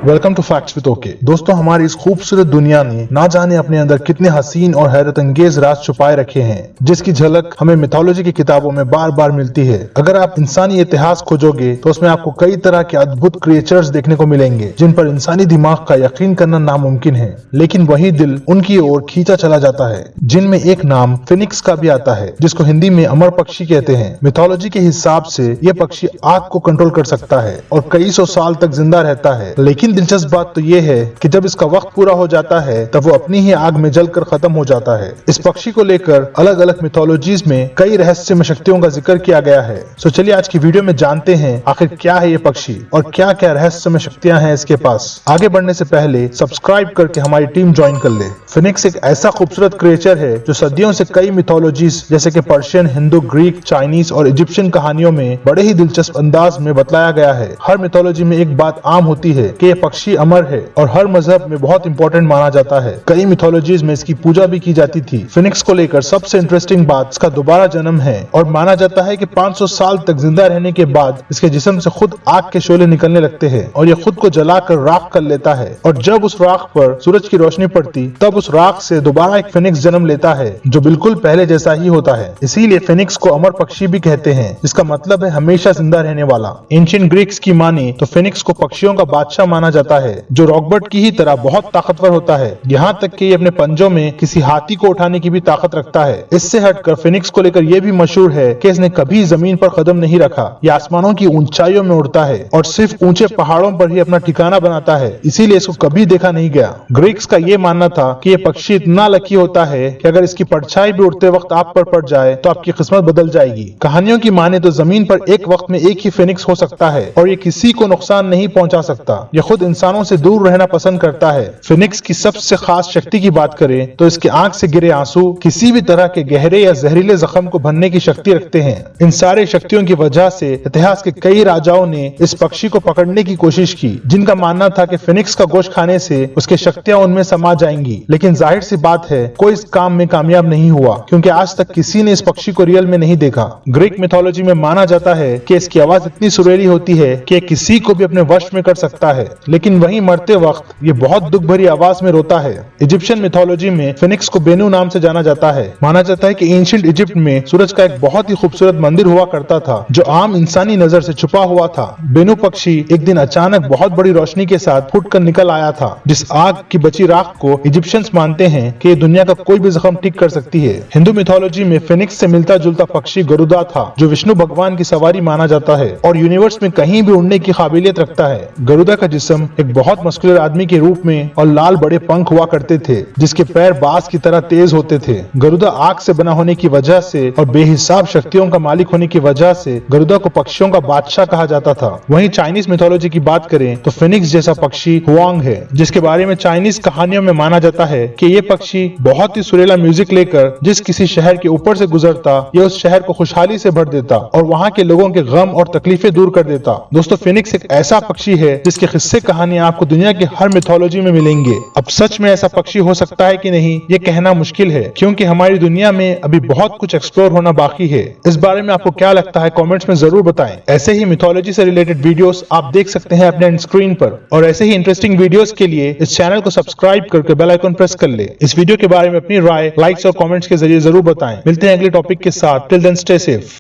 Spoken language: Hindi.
Welcome to facts with okay. दोस्तों, हमारी इस खूबसूरत दुनिया ने ना जाने अपने अंदर कितने हसीन और हैरत अंगेज राज छुपाए रखे हैं, जिसकी झलक हमें मिथोलॉजी की किताबों में बार बार मिलती है। अगर आप इंसानी इतिहास खोजोगे तो उसमें आपको कई तरह के अद्भुत क्रिएचर्स देखने को मिलेंगे जिन पर इंसानी दिमाग का यकीन करना नामुमकिन है, लेकिन वही दिल उनकी ओर खींचा चला जाता है। जिनमें एक नाम फिनिक्स का भी आता है, जिसको हिंदी में अमर पक्षी कहते हैं। मिथोलॉजी के हिसाब से यह पक्षी आग को कंट्रोल कर सकता है और कई सौ साल तक जिंदा रहता है। लेकिन दिलचस्प बात तो ये है कि जब इसका वक्त पूरा हो जाता है तब वो अपनी ही आग में जलकर खत्म हो जाता है। इस पक्षी को लेकर अलग अलग मिथोलॉजीज में कई रहस्यमय शक्तियों का जिक्र किया गया है। तो चलिए आज की वीडियो में जानते हैं आखिर क्या है ये पक्षी और क्या क्या रहस्यमय शक्तियां हैं इसके पास। आगे बढ़ने से पहले सब्सक्राइब करके हमारी टीम ज्वाइन कर ले। फिनिक्स एक ऐसा खूबसूरत क्रिएचर है जो सदियों से कई मिथोलॉजीज जैसे कि पर्शियन, हिंदू, ग्रीक, चाइनीज और इजिप्शियन कहानियों में बड़े ही दिलचस्प अंदाज में बतलाया गया है। हर मिथोलॉजी में एक बात आम होती है कि यह पक्षी अमर है और हर मजहब में बहुत इंपॉर्टेंट माना जाता है। कई मिथोलॉजीज में इसकी पूजा भी की जाती थी। फिनिक्स को लेकर सबसे इंटरेस्टिंग बात इसका दोबारा जन्म है और माना जाता है कि 500 साल तक जिंदा रहने के बाद इसके जिस्म से खुद आग के शोले निकलने लगते हैं और ये खुद को जलाकर राख कर लेता है, और जब उस राख पर सूरज की रोशनी पड़ती तब उस राख से दोबारा एक फिनिक्स जन्म लेता है जो बिल्कुल पहले जैसा ही होता है। इसीलिए फिनिक्स को अमर पक्षी भी कहते हैं, जिसका मतलब है हमेशा जिंदा रहने वाला। एंशिएंट ग्रीक्स की माने तो फिनिक्स को पक्षियों का बादशाह माना जाता है जो रॉकबर्ट की ही तरह बहुत ताकतवर होता है, यहाँ तक कि ये अपने पंजों में किसी हाथी को उठाने की भी ताकत रखता है। इससे हटकर फिनिक्स को लेकर यह भी मशहूर है कि इसने कभी जमीन पर कदम नहीं रखा। ये आसमानों की ऊंचाइयों में उड़ता है और सिर्फ ऊंचे पहाड़ों पर ही अपना ठिकाना बनाता है, इसीलिए इसको कभी देखा नहीं गया। ग्रीक्स का ये मानना था कि ये पक्षी इतना लकी होता है कि अगर इसकी परछाई भी उड़ते वक्त आप पर पड़ जाए तो आपकी किस्मत बदल जाएगी। कहानियों की माने तो जमीन पर एक वक्त में एक ही फिनिक्स हो सकता है और ये किसी को नुकसान नहीं पहुंचा सकता। ये खुद इंसानों से दूर रहना पसंद करता है। फिनिक्स की सबसे खास शक्ति की बात करें तो इसके आंख से गिरे आंसू किसी भी तरह के गहरे या जहरीले जख्म को भरने की शक्ति रखते हैं। इन सारे शक्तियों की वजह से इतिहास के कई राजाओं ने इस पक्षी को पकड़ने की कोशिश की, जिनका मानना था कि फिनिक्स का गोश्त खाने से उसकी शक्तियां उनमें समा जाएंगी। लेकिन जाहिर सी बात है कोई इस काम में कामयाब नहीं हुआ, क्योंकि आज तक किसी ने इस पक्षी को रियल में नहीं देखा। ग्रीक मिथोलॉजी में माना जाता है कि इसकी आवाज इतनी सुरीली होती है कि किसी को भी अपने वश में कर सकता है, लेकिन वहीं मरते वक्त ये बहुत दुख भरी आवाज में रोता है। इजिप्शियन मिथोलॉजी में फिनिक्स को बेनू नाम से जाना जाता है। माना जाता है कि एंशिएंट इजिप्ट में सूरज का एक बहुत ही खूबसूरत मंदिर हुआ करता था जो आम इंसानी नजर से छुपा हुआ था। बेनू पक्षी एक दिन अचानक बहुत बड़ी रोशनी के साथ फूटकर निकल आया था, जिस आग की बची राख को इजिप्शियंस मानते हैं कि ये दुनिया का कोई भी जख्म ठीक कर सकती है। हिंदू मिथोलॉजी में फिनिक्स से मिलता जुलता पक्षी गरुदा था, जो विष्णु भगवान की सवारी माना जाता है और यूनिवर्स में कहीं भी उड़ने की काबिलियत रखता है। गरुदा का जिस्म एक बहुत मस्कुलर आदमी के रूप में और लाल बड़े पंख हुआ करते थे, जिसके पैर बाज की तरह तेज होते थे। गरुदा आग से बना होने की वजह से और बेहिसाब शक्तियों का मालिक होने की वजह से गरुदा को पक्षियों का बादशाह कहा जाता था। वहीं चाइनीज मिथोलॉजी की बात करें तो फिनिक्स जैसा पक्षी हुआंग है, जिसके बारे में चाइनीज कहानियों में माना जाता है कि ये पक्षी बहुत ही सुरीला म्यूजिक लेकर जिस किसी शहर के ऊपर से गुजरता, ये उस शहर को खुशहाली से भर देता और वहाँ के लोगों के गम और तकलीफें दूर कर देता। दोस्तों, फिनिक्स एक ऐसा पक्षी है जिसके किस्से कहानियां आपको दुनिया की हर मिथोलॉजी में मिलेंगे। अब सच में ऐसा पक्षी हो सकता है कि नहीं, ये कहना मुश्किल है, क्योंकि हमारी दुनिया में अभी बहुत कुछ एक्सप्लोर होना बाकी है। इस बारे में आपको क्या लगता है कमेंट्स में जरूर बताएं। ऐसे ही मिथोलॉजी से रिलेटेड वीडियोस आप देख सकते हैं अपने स्क्रीन पर, और ऐसे ही इंटरेस्टिंग वीडियोस के लिए इस चैनल को सब्सक्राइब करके बेल आइकन प्रेस कर ले। इस वीडियो के बारे में अपनी राय लाइक्स और कमेंट्स के जरिए जरूर बताएं। मिलते हैं अगले टॉपिक के साथ। Till then stay safe.